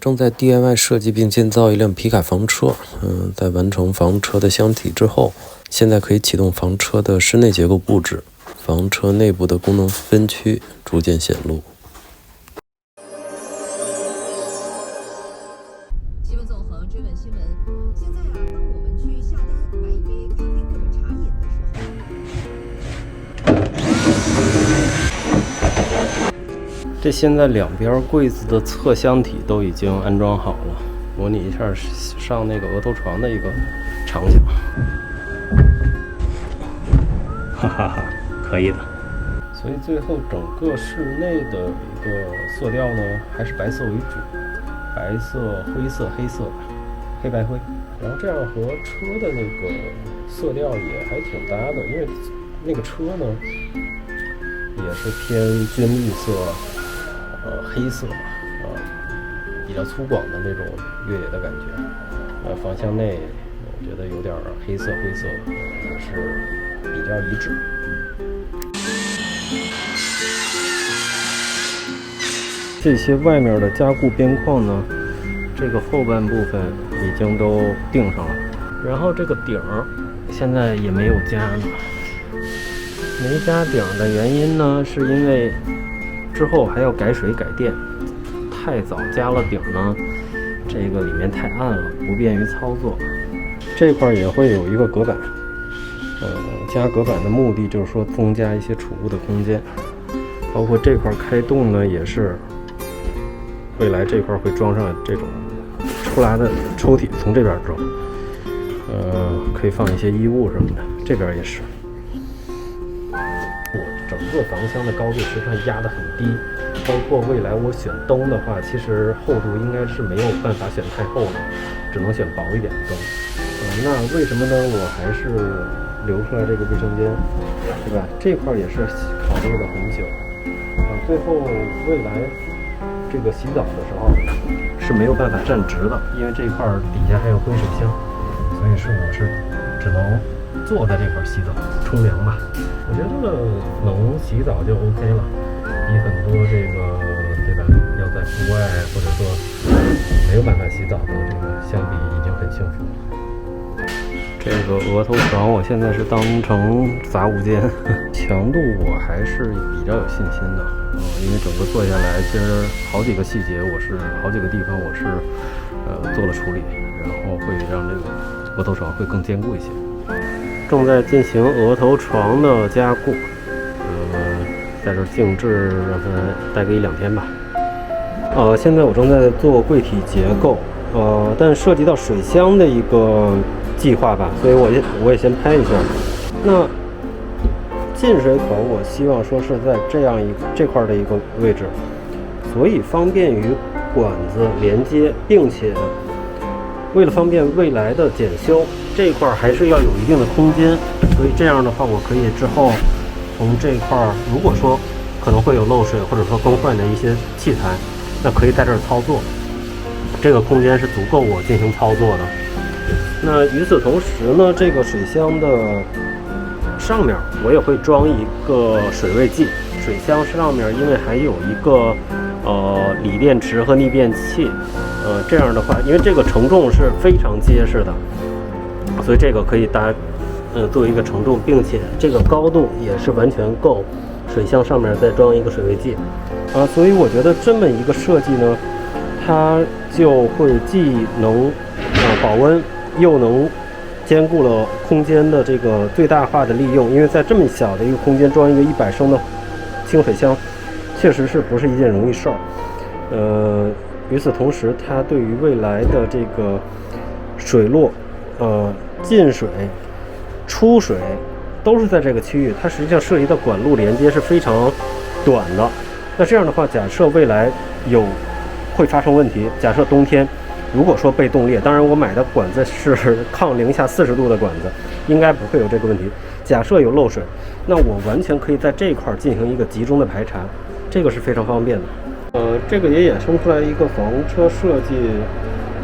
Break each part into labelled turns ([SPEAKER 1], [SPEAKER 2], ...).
[SPEAKER 1] 正在 DIY 设计并建造一辆皮卡房车。在完成房车的箱体之后，现在可以启动房车的室内结构布置，房车内部的功能分区逐渐显露。
[SPEAKER 2] 新闻纵横追问新闻。现在当我们去下单买一杯咖啡或者茶饮的时候，
[SPEAKER 3] 这现在两边柜子的侧箱体都已经安装好了，模拟一下上那个额头床的一个场景。哈哈哈，可以的。所以最后整个室内的一个色调呢，还是白色为主，白色、灰色、黑色，黑白灰。然后这样和车的那个色调也还挺搭的，因为那个车呢也是偏军绿色。黑色比较粗犷的那种越野的感觉。方向内我觉得有点黑色灰色，也是比较一致。这些外面的加固边框呢，这个后半部分已经都钉上了，然后这个顶现在也没有加呢。没加顶的原因呢，是因为之后还要改水改电，太早加了顶呢，这个里面太暗了，不便于操作。这块也会有一个隔板，加隔板的目的就是说增加一些储物的空间，包括这块开洞呢，也是未来这块会装上这种出来的抽屉，从这边装，可以放一些衣物什么的，这边也是。整个房箱的高度实际上压得很低，包括未来我选灯的话，其实厚度应该是没有办法选太厚的，只能选薄一点的灯。那为什么呢？我还是留出来这个卫生间，对吧？这块也是考虑了很久。最后未来这个洗澡的时候是没有办法站直的，因为这块底下还有灰水箱，所以说我是只能坐在这块洗澡冲凉吧。我觉得能洗澡就 OK 了，比很多这个对吧，要在户外或者说没有办法洗澡的这个相比，已经很幸福了。这个额头床我现在是当成杂物间，强度我还是比较有信心的，因为整个做下来，其实好几个细节好几个地方我是做了处理，然后会让这个额头床会更坚固一些。正在进行额头床的加固，在这静置让它待个1-2天吧。现在我正在做柜体结构，但涉及到水箱的一个计划吧，所以我也先拍一下。那进水口我希望说是在这块的一个位置，所以方便于管子连接，并且为了方便未来的检修，这一块还是要有一定的空间，所以这样的话，我可以之后从这一块，如果说可能会有漏水或者说更换的一些器材，那可以在这儿操作，这个空间是足够我进行操作的。那与此同时呢，这个水箱的上面我也会装一个水位计，水箱上面因为还有一个锂电池和逆变器，这样的话，因为这个承重是非常结实的，所以这个可以作为一个承重，并且这个高度也是完全够水箱上面再装一个水位计，所以我觉得这么一个设计呢，它就会既能保温，又能兼顾了空间的这个最大化的利用，因为在这么小的一个空间装一个100升的清水箱，确实是不是一件容易事儿。与此同时，它对于未来的这个水路、进水、出水都是在这个区域，它实际上涉及到管路连接是非常短的。那这样的话，假设未来会发生问题，假设冬天如果说被冻裂，当然我买的管子是抗零下40度的管子，应该不会有这个问题。假设有漏水，那我完全可以在这块进行一个集中的排查，这个是非常方便的。这个也衍生出来一个房车设计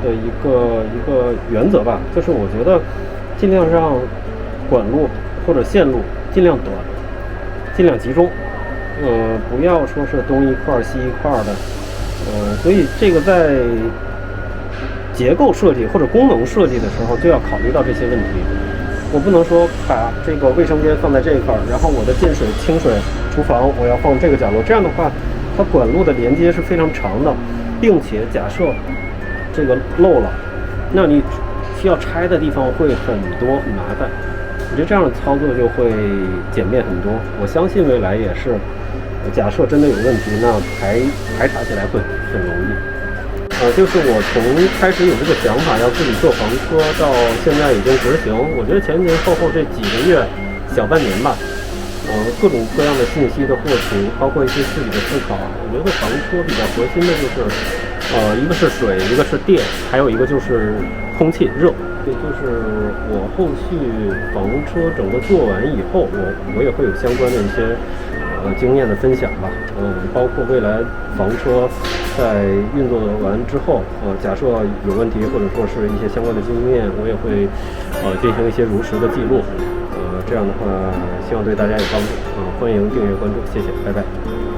[SPEAKER 3] 的一个原则吧，就是我觉得尽量让管路或者线路尽量短，尽量集中，不要说是东一块西一块的，所以这个在结构设计或者功能设计的时候就要考虑到这些问题。我不能说把这个卫生间放在这一块儿，然后我的净水、清水、厨房我要放这个角落，这样的话，它管路的连接是非常长的，并且假设这个漏了，那你需要拆的地方会很多，很麻烦。我觉得这样的操作就会简便很多。我相信未来也是，假设真的有问题，那排查起来会很容易。就是我从开始有这个想法要自己做房车，到现在已经执行，我觉得前后这几个月，小半年吧，各种各样的信息的获取，包括一些自己的思考。我觉得房车比较核心的就是，一个是水，一个是电，还有一个就是空气热。也就是我后续房车整个做完以后，我也会有相关的一些经验的分享吧。包括未来房车在运作完之后，假设有问题或者说是一些相关的经验，我也会进行一些如实的记录。这样的话，希望对大家有帮助。欢迎订阅关注，谢谢，拜拜。